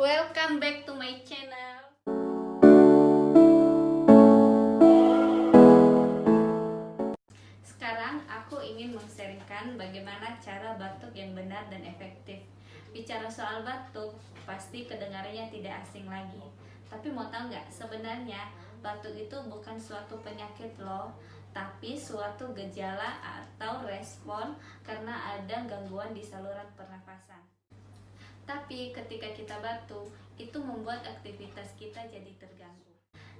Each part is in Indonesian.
Welcome back to my channel. Sekarang aku ingin meng-sharingkan bagaimana cara batuk yang benar dan efektif. Bicara soal batuk, pasti kedengarannya tidak asing lagi. Tapi mau tahu nggak, sebenarnya batuk itu bukan suatu penyakit loh, tapi suatu gejala atau respon karena ada gangguan di saluran pernafasan. Tapi ketika kita batuk, itu membuat aktivitas kita jadi terganggu.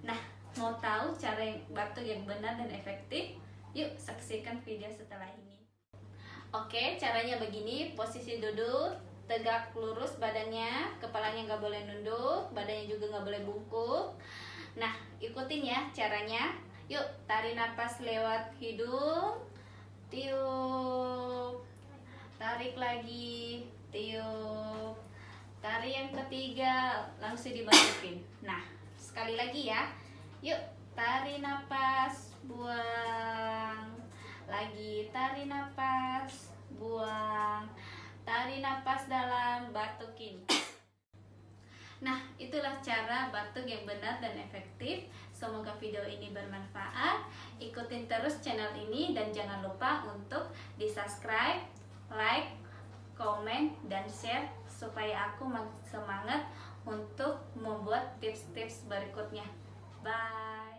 Nah, mau tahu cara batuk yang benar dan efektif? Yuk saksikan video setelah ini. Oke, caranya begini. Posisi duduk, tegak lurus badannya, kepalanya nggak boleh nunduk, badannya juga nggak boleh bungkuk. Nah, ikutin ya caranya. Yuk, tarik nafas lewat hidung, tiup, tarik lagi, tiup, tarik yang ketiga, langsung dimasukin. Nah, sekali lagi ya. Yuk, tarik nafas, buang. Lagi tarik nafas, buang. Tarik nafas dalam, batukin. Nah, itulah cara batuk yang benar dan efektif. Semoga video ini bermanfaat. Ikutin terus channel ini dan jangan lupa untuk di-subscribe, like, komen, dan share supaya aku semangat untuk membuat tips-tips berikutnya. Bye.